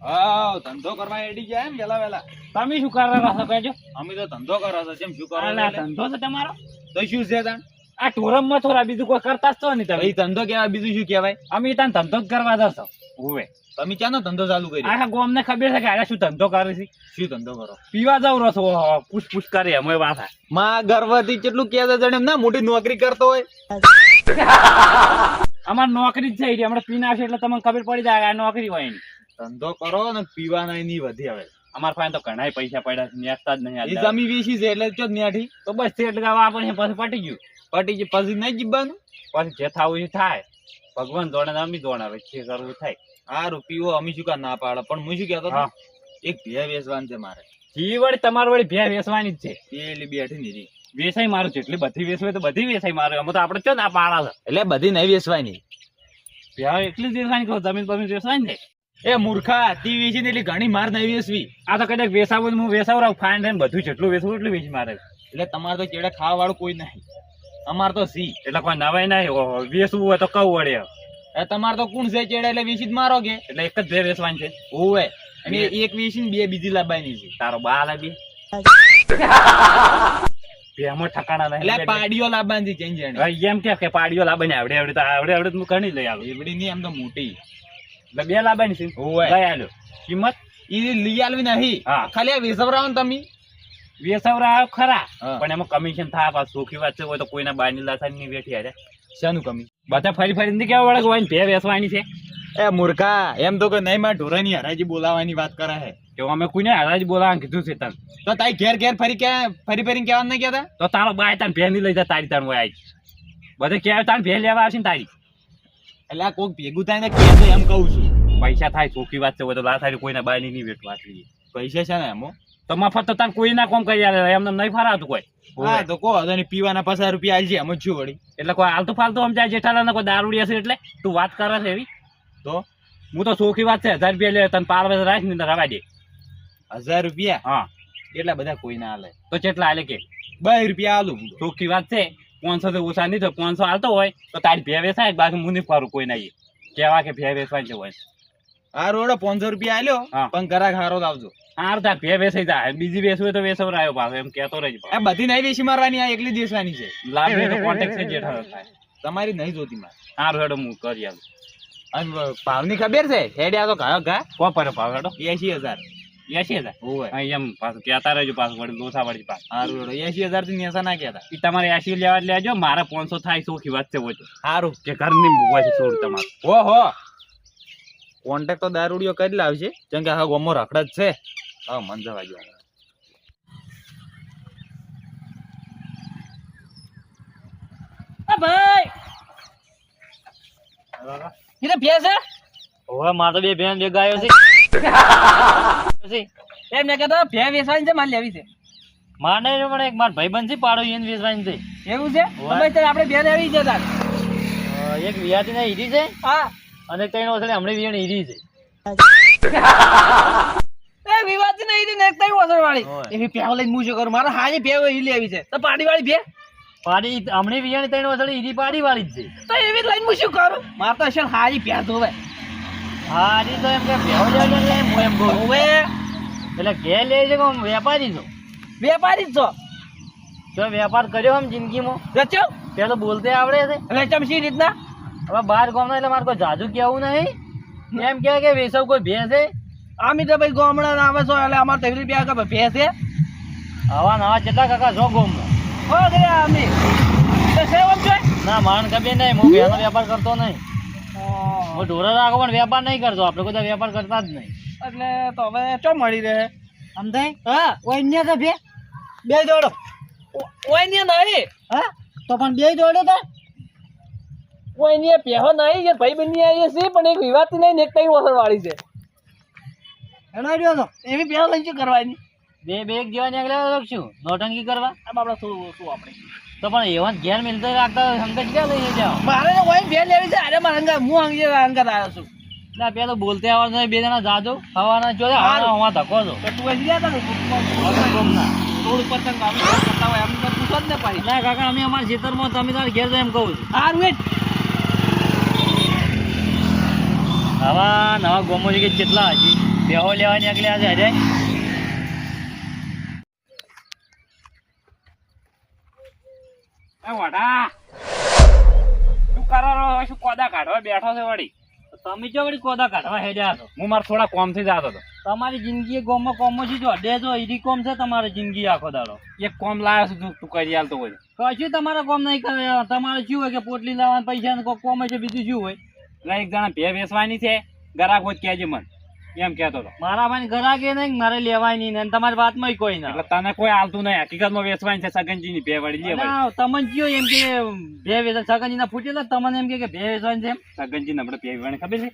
હા ધંધો કરવા એડી જાય એમ વેલા વેલા. તમે શું કરવા છો કહેજો? અમે તો ધંધો કરો છો કેમ શું કરો છો આ એટલે? ધંધો છે તમારો? તો શું છે તાણ? આ ટોરમમાં થોડા બીજું કોઈ કરતા જ તો નહીં તમે. એ ધંધો કેવાય બીજું શું કહેવાય? અમે ત્યાં ધંધો જ કરવા જશો. હોવે. તમે ક્યાંનો ધંધો ચાલુ કર્યો? આખા ગામને ખબર છે કે આ શું ધંધો કરે છે. શું ધંધો કરો? પીવા જાવ રહો છો પૂછ પૂછ કરે અમે વાત થાય. માં ગર્વથી કેટલું કહેતા જણે ના મોટી નોકરી કરતો હોય. અમાર નોકરી જ છે એટલે હમણાં પીને આવશે એટલે તમને ખબર પડી જાય કે આ નોકરી હોય એની. ધંધો કરો ને પીવાના નહીં વધી હવે. અમારા પાસે તો ઘણા પૈસા પડ્યા છે ન્યાસતા જ નહીં એ હાલતા. જમી વેચી છે એટલે ચો ન્યાઠી તો બસ તે એટલે આપણે પછી પટી ગયું. પટી જે પછી નહીં જીવવાનું. પછી જે થાવું એ થાય. ભગવાન જોડે ને અમે જોડે હવે જે કરવું એ થાય. હારું પીવો અમે શું કા ના પાડે પણ હું શું કહેતો હતો? હા. એક ભેં વેચવાનું છે મારે. જી વળી તમારી વળી ભે વેચવાની જ છે. પેલી બેઠી નીરી વેસાઈ મારું જેટલી બધી વેચવી હોય તો બધી વેસાઈ મારું. અમે તો આપણે ચો ના પાડા છે. એટલે બધી નહીં વેચવાની. ભે એટલી જ વેચવાની કહો જમીન બમીન વેચવાની ને. એ મૂર્ખા તી વેચી ને એટલી ઘણી માર નહીં વેચવી. આ તો કદાચ વેસાવું હું વેસાવરાવ ફાઈન થઈને બધું જેટલું વેચવું એટલું વેચી મારે. એટલે તમારે તો ચેડે ખાવા વાળું કોઈ નહીં. અમાર તો સી એટલે કોઈ નવાઈ નહીં વેચવું હોય તો કહું વળે. તમારે તો કોણ છે ચેડે એટલે વેચી જ મારો કે એટલે એક જ ભે વેચવાની છે. ઓવે અને એક વેચી ને બે બીજી લાવવાની છે. તારો બા લાગી ભેમાં ઠકાણા નહીં. એટલે પાડીઓ લાવવાની છે ચેન્જ જાણે. હવે એમ કે પાડીઓ લાવવાની આવડે આવડે તો આવડે આવડે તો હું ઘણી લઈ આવું. એવડી નહીં એમ તો મોટી. એટલે બે લાવવાની છે. ઓવે લઈ આલ્યો. કિંમત ઈ લઈ આલવી નહીં. હા. ખાલી આ વેસવરાવો ને તમે. વેસવરા ખરા હા. પણ એમાં કમિશન થાય પાછું સોખી વાત છે હોય તો કોઈના બારની લાસાની નહીં બેઠી હારે. શાનું કમી? બધા ફરી ફરી કેવા વળે હોય ભે વેચવાની છે. એ મૂર્ખા એમ તો કે નહીં માં ઢોરાની હરાજી બોલાવાની વાત કરે છે. કે અમે કોઈને હારા જ બોલાવા કીધું છે તને. તો તારી ઘેર ઘેર ફરી ફરીને કહેવાનું નહીં કહેતા? તો તારો બાય તાર ભે નહીં લઈ જા તારી તાર હોય આઈ બધે કે તાર ભે લેવા આવશે ને તારી. એટલે આ કોક ભેગું થાય ને કહેતો એમ કહું છું. પૈસા થાય સોખી વાત છે હોય તો લાસારી કોઈના બાયની નહીં વેઠવા જોઈએ. પૈસા છે ને એમો? તો મફત તો તાર કોઈના કોમ કરી આલે એમને નહીં ફરાતું કોઈ. હા તો કહો તો પીવાના 50 રૂપિયા આલજે એમ જ છું વળી. એટલે કોઈ આલતું ફાલતું સમજાય જેઠાલાલ કોઈ દારૂડિયા છે એટલે તું વાત કરે છે એવી. તો હું તો સોખી વાત છે 1000 રૂપિયા લે તને પાલવે રાખ ને રવા દે. 1000 રૂપિયા? હા એટલા બધા કોઈ ના આલે. તો કેટલા આલે કે 2 રૂપિયા આલું. સોખી વાત છે 500 તો ઓછા નહીં તો 500 આલતો હોય તો તારી ભે વેચાય બાકી હું નહીં ફરું કોઈ ના કેવા કે ભે વેચવાની છે હોય. હા રોડો 500 રૂપિયા આલ્યો હા. પણ ઘરાક હારો લાવજો. હાર તાર ભે વેચાઈ જાય બીજી વેચવું હોય તો વેચવરાયો પાછો એમ કહેતો રહેજો. આ બધી નહીં વેચી મારવાની, આ એકલી દેશવાની છે. લાભ તો કોન્ટેક્ટ છે જેઠાલાલ થાય. તમારી નહીં જોતી મારે. હારું હેડો હું કરી આલું. અને ભાવની ખબર છે? હેડ્યા તો ઘા ઘા કો પર ભાવ હેડો 80000. 80000 ઓય એમ પાછું કહેતા રહેજો પાછું વળી લોસા વળી પાછું. હારું રોડો 80000 થી નેસા ના કહેતા. ઈ તમારે 80 લેવા જ લેજો મારે 500 થાય સોખી વાત છે હોય તો હારું કે ઘરની મૂકવા છે છોડ તમારે. ઓહો કોન્ટેક્ટ તો દારૂડિયો કરી લાવશે કેમ કે હા ગોમો રખડ જ છે. હા મન જવા જો. ભાઈ એટલે ભે છે ઓહો માર તો બે બેન બે ગાયો છે. એમ મેં કહેતો ભે વેચવાની છે મારે લેવી છે. માને પણ એક માર ભાઈબંધ છે પાડો એને વેચવાની છે. એવું છે તમે ત્યારે આપણે ભે લેવી છે તાર. એક વિયાતી ના હીરી છે હા અને ત્રણ ઓસળે હમણાં વિયાણ હીરી છે. એ વિવાદ નહીં ને એક તઈ ઓસર વાળી ઓય. એવી ભે લઈને હું શું કરું મારે હાજી ભે ઈ લેવી છે તો પાડી વાળી ભે પાડી હમણાં વિયાણી ત્રણ ઓસળે હીરી પાડી વાળી જ છે. તો એવી જ લઈને હું શું કરું મારે તો અસલ હાજી ભે ધોવે. હારી તો એમ કે ભેવ લેજો એટલે હું એમ કહું હવે એટલે ઘેર લે છે કે વેપારી છો વેપારી જ છો જો વેપાર કર્યો આમ જિંદગીમાં રચો પેલો બોલતે આવડે છે. એટલે ચમસી રીતના હવે બહાર ગામના એટલે મારે કોઈ જાજુ કેવું નહીં એમ કે વેસવ કોઈ ભેંસ છે આમી તો ભાઈ ગામડા આવે છો એટલે અમારે તો એવી રૂપિયા ભે છે હવા નવા કેટલા કાકા છો ગામમાં હો ગયા અમે તો સેવમ છે ના મારણ કબે નહીં હું ભેંસનો વેપાર કરતો નહીં. હું ઢોરો રાખો પણ વેપાર નહીં કરતો આપણે કોઈ વેપાર કરતા જ નહીં. એટલે તો હવે ચો મળી રહે સમજાય હા ઓય ને તો બે દોડો ઓય ને નહીં હા તો પણ બે દોડો તો ઓય ને પેહો નહીં કે ભાઈ બની આવી છે પણ એક વિવાદથી નહીં ને એક તઈ ઓસર વાળી છે એનો રહ્યો તો એવી પેહો લઈને શું કરવાની બે એક જેવા નીકળ્યા લખશું નોટંકી કરવા આમ આપણે શું શું આપણે તો પણ એવા ઘેર મિલતા રાખતા સંગત ક્યાં લઈને જાઓ. મારે તો ઓય ભે લેવી છે અરે મારા અંગા હું અંગે આવ્યો છું ના પેલો બોલતે આવડે નહીં બે જણા જાજો હવાના જો હવા ધક્કો છો તો તું અહીં ગયા હતા ને થોડું પતંગ આવી કરતા હોય એમ તો પૂછો જ ને પાડી ના કાકા અમે અમારા ખેતરમાં તમે તાર ઘેર તો એમ કહું છું. હારું વેટ હવા નવા ગોમો છે કે કેટલા હજી બેહો લેવા નીકળ્યા છે અજય. એ વડા શું કરો છો? શું કોદા કાઢવા બેઠો છે વળી? તમે જો વળી કોદા કાઢવા હેડ્યા છો. હું મારા થોડા કોમથી જ આવતો હતો. તમારી જિંદગી ગોમમાં કોમમાં છે જો અડે ઈડી કોમ છે તમારી જિંદગી આખો દાડો. એક કોમ લાવ્યો છું તું કરી આલતો હોય. કશું તમારે કોમ નહીં કરે. તમારે શું હોય કે પોટલી લાવવાના પૈસા કોઈ કોમ છે બીજું શું હોય? એટલે એક જણા ભે વેચવાની છે, ગરાક હોય તો કહેજે મને, એમ કહેતો હતો. મારા ભાઈ ઘરાકે નહીં મારે લેવાય નહીં ને તમારી વાતમાં કોઈ ના. એટલે તને કોઈ આલતું નહીં, હકીકતમાં વેચવાની છે સગનજીની ભે વળી લેવાય. તમને કયો એમ કે બે વેચા સગનજી ના ફૂટેલા તમને એમ કે બે વેચવાની છે એમ. સગનજીને આપણે ભે વેચવાની ખબર છે,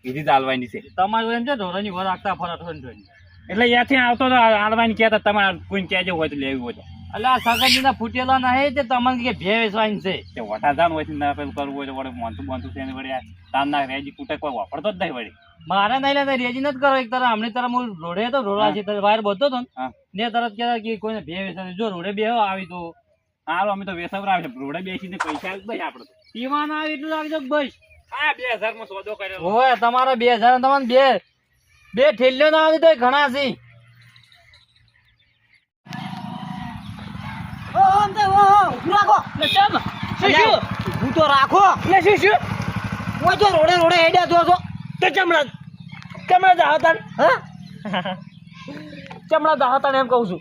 એથી જ આલવાની છે. તમારું એમ છે ધોરણની વર રાખતા ફરત હોય. એટલે ત્યાંથી આવતો તો આલવાની કહેતા તમારે કોઈને કહેજો હોય તો લેવી હોય તો. એટલે આ સગનજી ના ફૂટેલા ના તે તમને કે બે વેચવાની છે. તે વટાધાન હોય ના પેલું કરવું હોય તો વડે મોનતું બોનતું છે ને વળી તારના રેજી કૂટે કોઈ વાપરતો જ નહીં વળી. મારે નહીં લેતા રેજી નથી કરો. એક તરફ હમણાં તરફ હું રોડે તો રોડા છે વાયર બધો હતો ને તરત કહેતા કે કોઈને બે વેચવાની. જો રોડે બે આવી તો હાલો અમે તો વેસવરાવ છે, રોડે બેસીને પૈસા આપી દઈએ આપણે તો. પીવા ના આવે એટલું આવજો બસ. હા 2000 માં સોદો કર્યો. હોય તમારા 2000 તમારે બે ઠેલ્યો ના આવે તો ઘણા છે. રાખો રોડે રોડે હેડ્યા જો છો તો ચમડા દાહતન ચમડા દાહતન એમ કહું છું.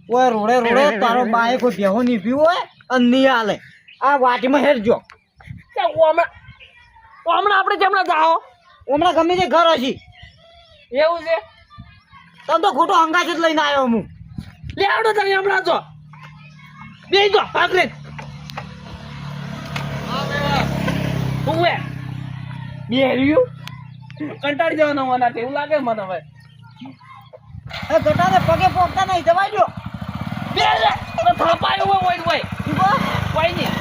ઓય રોડે રોડે તારો બાએ કોઈ બેહો નહીં પીવું હોય અને નહીં હાલે. આ વાટીમાં હેડજો. હમણાં આપણે ચમડા દાહો હમણાં ગમે તે ઘર હશે. એવું છે. તમે તો ખોટો હંગાજ જ લઈને આવ્યો હું. લે આવડો તમે હમણાં જો બે જો પાકરે ઉવે બે રહ્યું કંટાળી જવાનો મને એવું લાગે મને હવે. એ ગટાને પગે પોકતા નહીં જવા દો. બે રે થાપાયો હોય કોઈ નહીં.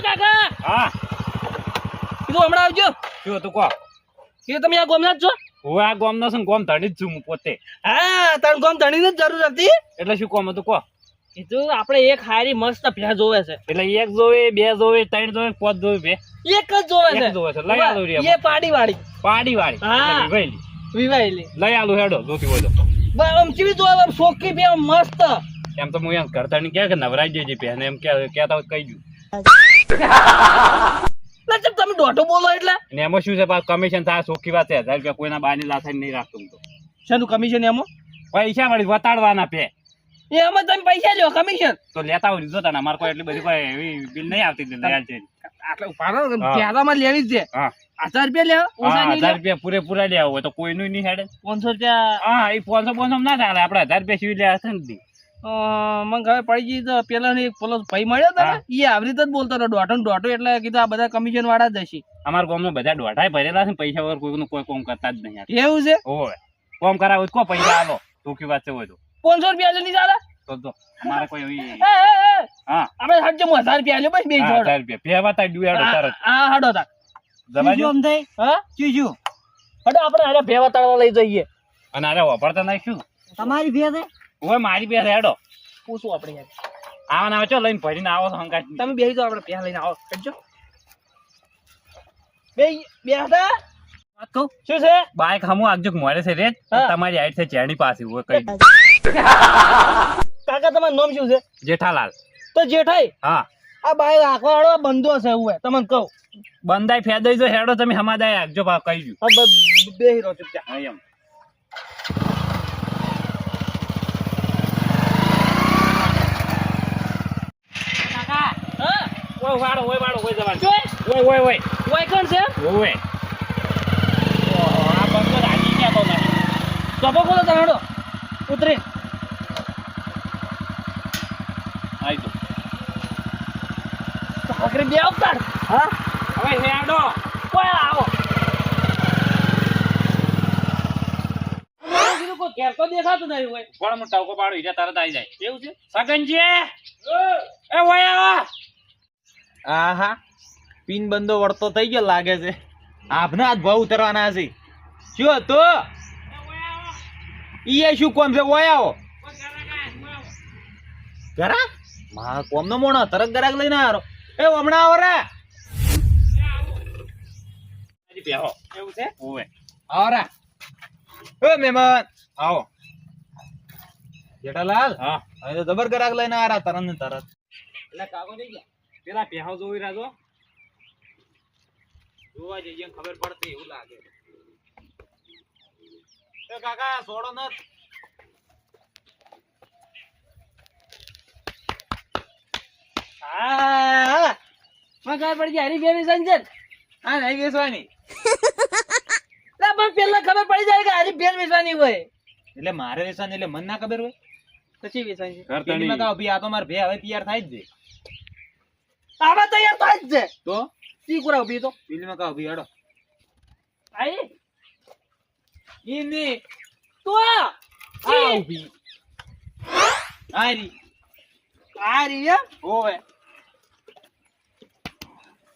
કાકા હા કીધું હમણાં આવજો. શું હતું કહો? કીધું તમે આ ગોમના જ છો? હું આ ગોમનો છું, ગોમ ધણી જ છું હું પોતે. હા તાર ગોમ ધણીની જ જરૂર હતી. એટલે શું કોમ હતું કહો? કીધું આપણે એક હારી મસ્ત ભેં જોવે છે. એટલે એક જોવે, બે જોવે, ત્રણ જોવે, પાંચ જોવે ભે? એક જ જોવે છે. એક જોવે છે. લઈ આલું રે. એ પાડી વાળી પાડી વાળી. હા. એટલે વિવાયેલી. વિવાયેલી. લઈ આલું હેડો જોતી હોય તો. આમ ચીવી જોવે આમ સોકી બે આમ મસ્ત. એમ તો હું એમ કરતા નહીં કે નવરાઈ દેજે ભે ને એમ કહેતા હોય કહી દઉં. ના ચમ તમે દોઢો બોલો એટલે. અને એમાં શું છે કમિશન થાય સોખી વાત છે. 1000 રૂપિયા કોઈના બાની લાથા નહીં રાખતું હું તો. શાનું કમિશન એમાં? પૈસા વળી વતાડવાના પે. એમાં તમે પૈસા લ્યો કમિશન. તો લેતા હોય લીધો તને. અમારે કોઈ એટલી બધી કોઈ એવી બિલ નહીં આવતી દયાલ છે. આટલે ઉપાડો પ્યાલામાં લેવી જ છે. હા 1000 રૂપિયા લેવા ઓછા હા નહીં 1000 રૂપિયા પૂરેપૂરા લેવા હોય તો કોઈનું નહીં હેડે. 500 રૂપિયા. હા એ 500 ના ચાલે. આપણે 1000 રૂપિયા સીવી લે હશે ને. મને ખબર પડી ગઈ તો પેલા પેલો ભાઈ મળ્યો હતો ને એ આવી રીતે જ બોલતો હતો દોઢો એટલે કીધું આ બધા કમિશન વાળા જ હશે. અમારા ગામમાં બધા દોઢાઈ ભરેલા છે પૈસા વગર કોઈનું કોઈ કોમ કરતા જ નહીં. એવું છે? હોય કોમ કરાવો કો પૈસા આલો ટૂંકી વાત છે હોય તો 500 રૂપિયા લે નહીં ચાલે તો અમારે કોઈ એવી હા આપણે હટજો 1000 રૂપિયા લે બસ બે જોડ 1000 રૂપિયા ભેવાતા ડુયાડો તરત હા હડો તા જવાજો આમ થાય હા ચીજુ હડો આપણે અરે ભેવા તળવા લઈ જઈએ. અને અરે વાપરતા નાખ્યું તમારી ભે છે. હોય મારી બે હેડો પૂછું આપણે યાર. આવા આવો ચો લઈને ભરીને આવો તો હંગાત તમે બેસી જાઓ આપણે ભેવા લઈને આવો કરજો બે હતા વાત કહું શું છે બાઈક હમું આગજો મળે છે રે હા. તમારી હાઈટ છે ચેણી પાસે હોય કઈ કાકા તમારું નામ શું છે? જેઠાલાલ. તો જેઠાઈ હા આ બાય રાખવા વાળો બંધો છે એવું તમને કહું. બંદાઈ ફેદાઈ જો હેડો તમે હમાદાય આગજો કહી દઉં. હવે બેહી રહો ચૂપચાપ. હા એમ કાકા હા ઓય વાળો ઓય જવાનું જોઈ ઓય ઓય કોણ છે? ઓય આ બંદો રાજી ગયા તો નહીં ચોપો બોલો તરાડો ઉતરી આઈ તો આખરી બે અવતાર હા હવે હેડો કોઈ આવો કીધું કોઈ ઘેર તો દેખાતું નહીં હોય. પણ હું ટવકો પાડું એટલે તરત આવી જાય. એવું છે? સગનજી એ ઓય આવો. આહા પીન બંધો વળતો થઈ ગયો લાગે છે. આપના હાથ ભાવ ઉતરવાના છે. શું હતું ઈ શું કોમ છે? ઓય આવો ગરાક મારા કોમ નો મોણો તરત ગરાક લઈને આવ્યો. એ હમણાં આવો રે પહેવો એવું છે ઓવે આવો રા ઓ મહેમાન આવો જેઠાલાલ હા હવે તો જબર ગ્રાહક લઈને આ રા તરત ને તરત એટલે કાકો થઈ ગયા પેલા પહેવો જોઈ રાજો જોવા જઈએ ખબર પડતી એવું લાગે એ કાકા સોડો ન હા મને ખબર પડી જાય હરી બે વેચાણ છે આ નહીં વેચવાની લા પણ પેલા ખબર પડી જાય કે હરી બે વેચવાની હોય એટલે મારે વેચવાની એટલે મને ના ખબર હોય પછી વેચાણ છે પેલીમાં કહો ભઈ આ તો મારે ભે હવે તૈયાર થાય જ છે આવા તૈયાર થાય જ છે તો સી કુરા ઉભી તો પેલીમાં કહો ભઈ હડો આઈ ઈની તો આ આ ઉભી આરી આ રીયા ઓવે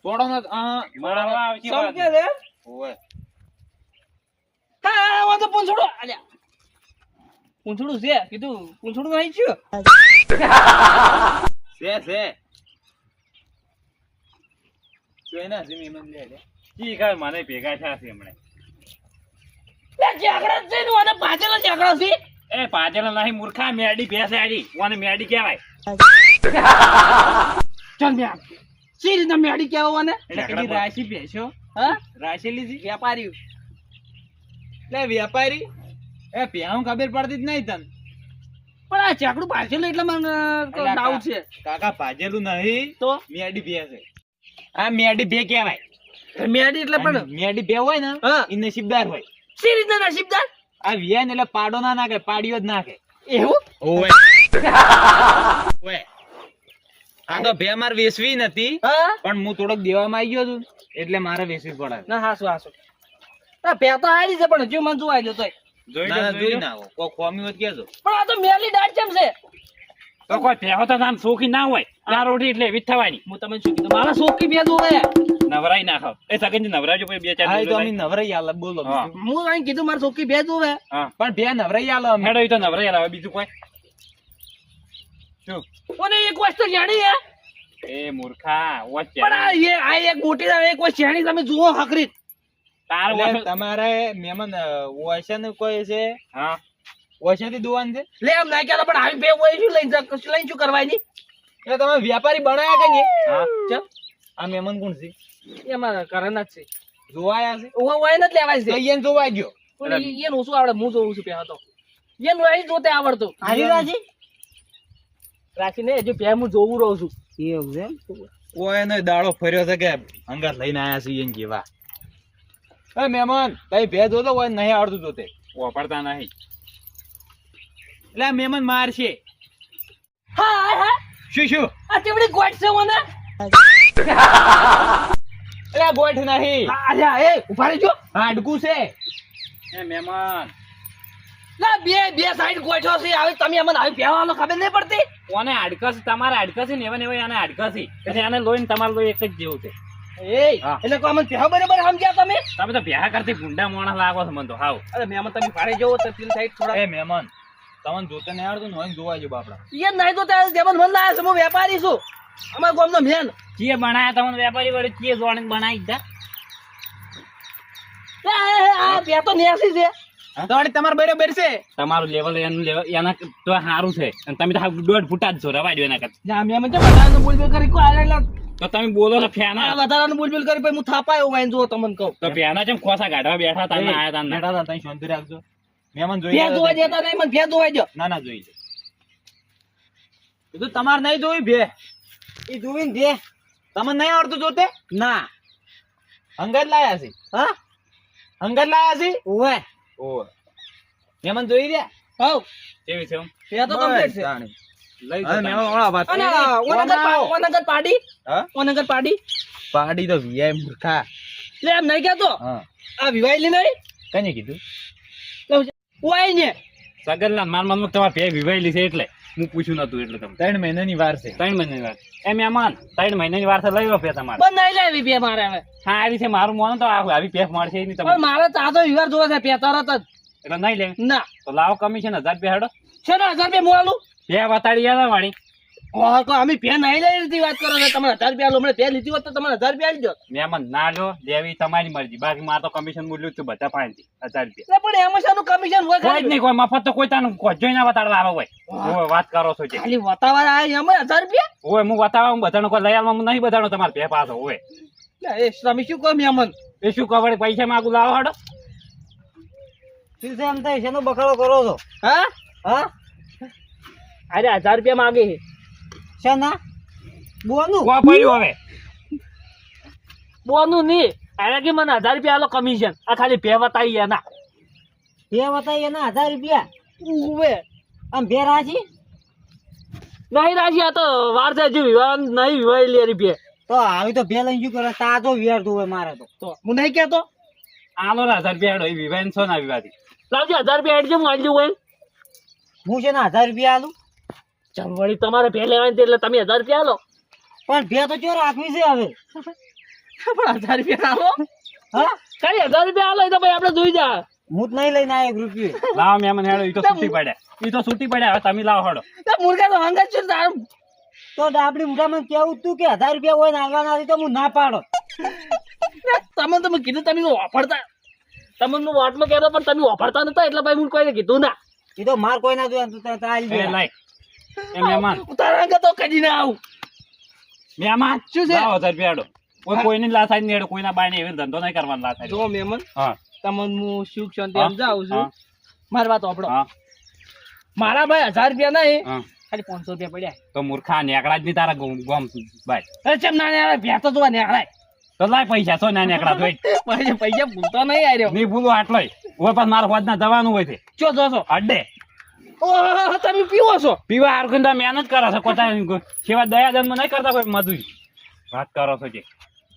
સોડો ન મળવા આવશે સમજે રે ઓવે હા વા તો પૂંછડો અલ્યા પૂંછડું છે કીધું પૂંછડું નહીં છું છે જોઈ ના જી મન લે ઈ ખબર મને ભેગા થયા છે હમણે લે જાગડા છે ને વાને પાછળ જાગડા છે એ પાછળ નહીં મૂર્ખા મેડી ભેંસ આડી ઓને મેડી કહેવાય ચાલ મે સી રીતના મેડી કેવો વાને એટલે પેલી રાશિ બેસો હા રાશિ લીધી વેપારી લે વ્યાપારી એ પ્યાઉં ખબર પડતી જ નહીં તને પણ આ ચાકડું પાછળ એટલે મને અલા ડાઉટ છે કાકા ભાજેલું નહીં તો મેડી ભે છે આ મેડી ભે કહેવાય મેડી એટલે પણ મેડી ભે હોય ને હા. એ નસીબદાર હોય સી રીતના નસીબદાર આ વિયાન એટલે પાડો ના નાખે પાડીઓ જ નાખે એવું ઓવે ઓવે આ તો ભે માર વેચવી નથી હા પણ હું થોડોક દેવામાં આવી ગયો છું એટલે મારે વેચવી પડે ના હાસુ આ પે તો આરી છે પણ હજુ મને જોવાય જો તોય ના ના જોઈ ના આવો કોઈ ખોમી હોત કેજો પણ આ તો મેલી દાટ કેમ છે તો કોઈ પહેવો તો આમ શોખી ના હોય આ રોટી એટલે એવી જ થવાની હું તમને શું કીધું મારા શોખી બે જોવે નવરાઈ નાખો એ સગનજી નવરાજો પછી બે ચાર હા એ તો દિવસ અમે નવરાઈ આલે બોલો હા. બીજું. હું અહીં કીધું મારા શોખી બે જોવે હા પણ બે નવરાઈ આલે અમે હેડો ઈ તો નવરાઈ આલે, હવે બીજું કોઈ શું કોને એક વસ્તુ જાણી હે એ મૂર્ખા વોચ પણ આ એક મોટી એક વસ્તુ જાણી તમે જુઓ હકરી તાર એટલે વોચ તમારે મહેમાન ઓયસન કોઈ છે હા ઓયસાથી દુવાન છે લે એમ ના કહેતા પણ આવી બે હોય શું લઈને લઈને શું કરવાની એટલે તમે વ્યાપારી બનાયા કે નહીં હા ચલ આ મહેમાન કોણ છે એમાં કરવાના જ છે જોવાયા છે ઓવા હોય ને જ લેવાય તો છે અહીંયા જોવા ગયો પણ એને ઓછું આવડે હું જોઉં છું પહેલા તો એનું અહીં જોતે આવડતું હારી રાજી રાખીને હજુ પહે હું જોવું રહું છું એવું છે ઓય નો દાડો ફર્યો છે કે અંગાત લઈને આયા છે એને જેવા એ મહેમાન તઈ ભે જોતો હોય નહીં આવડતું જોતે વાપરતા નહીં એટલે આ મહેમાન મારશે હા હા શું શું આ ચીવડી ગોટ છે મને એટલે આ ગોઠ નહીં અલ્યા એ ઉભા રહેજો હાડકું છે એ મહેમાન ના બે સાઈડ ગોઠો છે હવે તમે અમને આવી પહેવાનો ખબર નહીં પડતી કોને હાડકસ તમારે હાડકસી ને એવા એને હાડકસી એટલે એને લોહીને તમારે લોહી એક જ જેવું છે એ હા. એટલે કોઈ અમને પહેવા બરાબર સમજ્યા તમે તમે તો ભેહા કરતી ભૂંડા માણસ લાગો છો મને તો હાવ અરે મેં તમે ભાડે જવો તો પેલી સાઈડ થોડા એ મહેમાન તમને જોતે નહીં આવડતું ને હોય ને જોવા જો બાપડા એ નહીં તો ત્યાં જેમ મન લાગે છે હું વેપારી છું અમારા ગામનો મેન ચીએ બનાયા તમને વેપારી વડે ચીએ જોડીને બનાવી દીધા આ બે તો નેસી છે તો તમારે બરાબર છે તમારું લેવલ એનું લેવલ એના તો સારું છે અને તમે તો હાવ 1.5 ફૂટા જ છો રવા દો એના કરતા જા મેં મને વધારાનું બોલબોલ કરી કોઈ આલેલા તો તમે બોલો તો ફેના વધારાનું બોલબોલ કરી પછી હું થાપાયો વાઈન જો તમને કહું તો ફેના જેમ ખોસા ગાઢવા બેઠા તા ને આયા તા ને. બેઠા હતા તઈ શાંતિ રાખજો મહેમાન ભે જોઈ જોવા જતા નહીં મને ભે જોવા જો ના ના જોઈ કીધું તમારે નહીં જોઈ ભે એ જોઈને દે તમને નહીં આવડતું જોતે ના હંગત લાયા છે હા હંગત લાયા છે ઓવે ઓય મહેમાન જોઈ રહ્યા હઉ કેવી છે એમ? ભે તો કમ્પ્લીટ છે જાણે. લઈ હવે જતા. મહેમાન ઓળા વાત અને કરી. ઓનગર પાડી હા? ઓનગર પાડી પાડી તો વીઆઈ મૂર્ખા લે એમ નહીં કહેતો હા આ વિવાયેલી નહીં કને કીધું ઓય ને સગનલાલ માર મનમાં તમારે ભે વિવાયેલી છે એટલે હું પૂછ્યું નતું એટલે તમને 3 મહિનાની વાર છે 3 મહિનાની વાર એ મહેમાન 3 મહિનાની વાર છે લઈ લો ભે તમારે બંધ નહીં લેવી બે મારે હવે હા આવી છે મારું મોન તો આવી પેફ મળશે નહીં પણ તમને મારે તાજો વિવાર જોવે છે પે તરત જ એટલે નહીં લે ના તો લાવો કમિશન 1000 રૂપિયા હેડો છે ને 1000 રૂપિયા મોડું બે વતાડી યાદ વાળી અમે પેન નહીં લઈ લીધી વાત કરો છો તમારે 1000 રૂપિયા હમણાં પેન લીધી હોત તો તમારે 1000 રૂપિયા આલજો મહેમાન ના લો લેવી તમારી મરજી બાકી મારે તો કમિશન મૂલ્યું જ બધા ફાઈનથી 1000 રૂપિયા પણ એમાં શાનું કમિશન હોય કોઈ જ નહીં કોઈ મફત તો કોઈ તાનું જોઈ ના બતાડવા આવે હોય ઓય વાત કરો છો જે ખાલી વતાવા આયા એમાં 1000 રૂપિયા ઓય હું બતાવવા હું બધાનો કોઈ લઈ આવવા હું નહીં બતાડો તમારે બે પાછો ઓય એ તમે શું કહો મેમન એ શું ખબર પૈસા માંગુ લાવો હડો શું છે એમ થાય શેનો બખાડો કરો છો હા હા અરે 1000 રૂપિયા માંગે છે શેના બોનું કો પડ્યું હવે બોનું નહીં અરે કે મને 1000 રૂપિયા આલો કમિશન આ ખાલી પે વતાઈ એના બે બતાવીએ ને 1000 રૂપિયા ઉવે આમ બે રાજી નહીં રાજી આ તો વાર છે હજુ વિવાહ નહીં વિવાહ લે રૂપિયા તો આવી તો બે લઈને શું કરે તાજો વેરતું હોય મારે તો હું નહીં કહેતો આલો 1000 રૂપિયા હેડો એ વિવાહ છો ના વિવાદી લાવજો 1000 રૂપિયા હેડજો હું આલજો હોય હું છે ને 1000 રૂપિયા આલું ચમ વળી તમારે પે લેવાની હતી એટલે તમે 1000 રૂપિયા આલો પણ બે તો ચો રાખવી છે હવે પણ 1000 રૂપિયા આલો હા ખાલી 1000 રૂપિયા આલો એ તો ભાઈ આપણે જોઈ જા હું જ નહીં લઈને આવ્યો 1 રૂપિયો લાવો મહેમાન હેડો ઈ તો છૂટી પડ્યા ઈ તો છૂટી પડ્યા હવે તમે લાવો હડો મુર્ગા તો હંગા છે તાર તો ડાબડી મુઠામાં કેવું તું કે 1000 રૂપિયા હોય ને આવવાના હતી તો હું ના પાડો તમે કીધું તમે વાપરતા તમને વાટમાં કહેતો પણ તમે વાપરતા નતા એટલે ભાઈ હું કોઈને કીધું ના એ તો માર કોઈ ના જોયા તું તારી એ લાય એ મહેમાન તારા હંગા તો કદી ના આવું મહેમાન શું છે? લાવો 1000 રૂપિયા હેડો કોઈ કોઈની લાસાઈ નહીં હેડો કોઈના બાય ને એવી ધંધો નહીં કરવાનો લાસાઈ જો મેમન હા તમને હું સુખ શાંતિ હા, એમ જાઉં છું હા. મારી વાત સાંભળો હા મારા ભાઈ 1000 રૂપિયા નહીં હા ખાલી 500 રૂપિયા પડ્યા તો મૂર્ખા નેકડા જ નહીં તારા ગોમ ભાઈ અરે ચમ ના ને ભ્યા તો જોવા નીકળાય તો લાય પૈસા છો ના નેકડા જોઈ પૈસા ભૂલતો નહીં આવ્યો નહીં ભૂલો આટલો હોય પણ મારા હોદ ના જવાનું હોય છે ચો જો છો અડ્ડે ઓહ તમે પીવો છો પીવા હારખુંદા મહેનત કરે છે કોતા સેવા દયા જન્મ નહીં કરતા કોઈ મજૂરી વાત કરો છો જે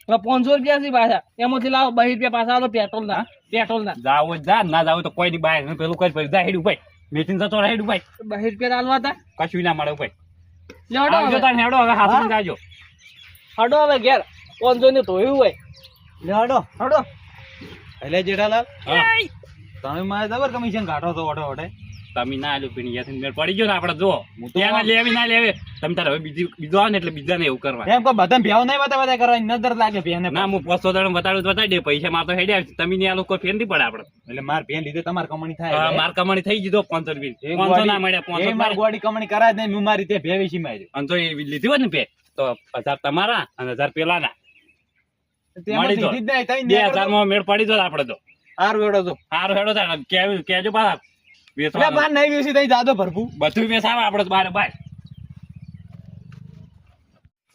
હવે 500 રૂપિયા છે પાછા એમાંથી લાવો 2 રૂપિયા પાછા આલો પેટ્રોલ ના જાવ જા ના જાવ તો કોઈ ની બાય પેલું કરી પડી જા હેડું ભાઈ મેચિન જતો રહે હેડું ભાઈ 2 રૂપિયા આલવા હતા કશું ના મળે ભાઈ લેવડો આવજો તાર હેડો હવે હાથમાં જાજો હડો હવે ઘેર 500 ને ધોયું હોય લેડો હડો એટલે જેઠાલાલ હા. તમે મારે જબર કમિશન કાઢો છો વટે વટે તમે ના આલ્યું પીણી યાથી મેળ પડી ગયો ને આપણે જો હું તો ત્યાં લેવી ના લેવી તમે તારે હવે બીજો આવે ને એટલે બીજાને એવું કરવા એમ કોઈ બધા ભેવ નહીં બતા કરવાની નજર લાગે ભેને ના હું 500 દાડો બતાડું બતાવી દે પૈસા માં તો હેડ્યા તમે ને આ લોકો ફેર નહીં પડે આપણે એટલે માર ભેન લીધે તમારે કમાણી હા, થાય માર કમાણી થઈ જીધો 500 રૂપિયા 500 ના મળ્યા 500 માર ગોડી કમાણી કરાય જ નહીં હું મારી તે ભે વિશી માં અને તો એ લીધી હોય ને પે તો 1000 તમારા અને 1000 પેલાના મળી તો. 2000 માં મેળ પડી તો આપણે તો હાર વેડો તો સારું હેડો થાય કેજો પાછા એટલે વેચવાનું. બાર નહીં વેચી તઈ જાદો ભરપું બધું વેચાવે આપણે બાર બાર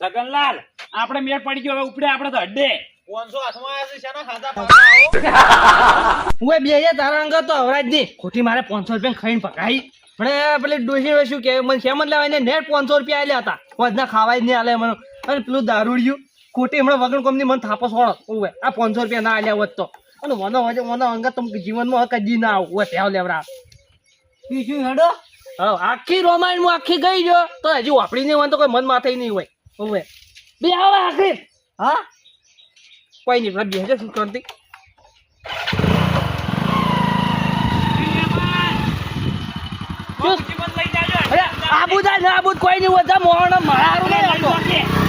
સગનલાલ આપણે મેળ પડી ગયો હવે ઉપડે આપણે તો અડ્ડે 500 હાથમાં આવ્યા છે શાના ખાધા પાડવા હું બે હજાર તારા અંગત તો અવરાજ નહીં ખોટી મારે 500 રૂપિયા ખાઈને પકાઈ પણ પેલી ડોસી શું કે મને શેમન લેવાય નેટ 500 રૂપિયા આલ્યા હતા વધના ખાવાય જ નહીં આલે મને અને પેલું દારૂડિયું ખોટી હમણાં વગર કોમની મને થાપો છોડો ઓવે આ 500 રૂપિયા ના આલ્યા હોત તો અને મને અંગત તમે જીવનમાં કદી ના આવું હોય ત્યાં લેવડા શું હેડો હા આખી રોમાયણ માં આખી ગઈ જો તો હજી વાપરી નહીં હોય તો કોઈ મન માથે નહીં હોય ઓવે બે આવે આખરી હા કોઈ નહીં બે હજાર શું કરતી અરે આબુ જાય ને આબુ કોઈ નહીં હોય મોહન મારા હારું નહીં આવતો.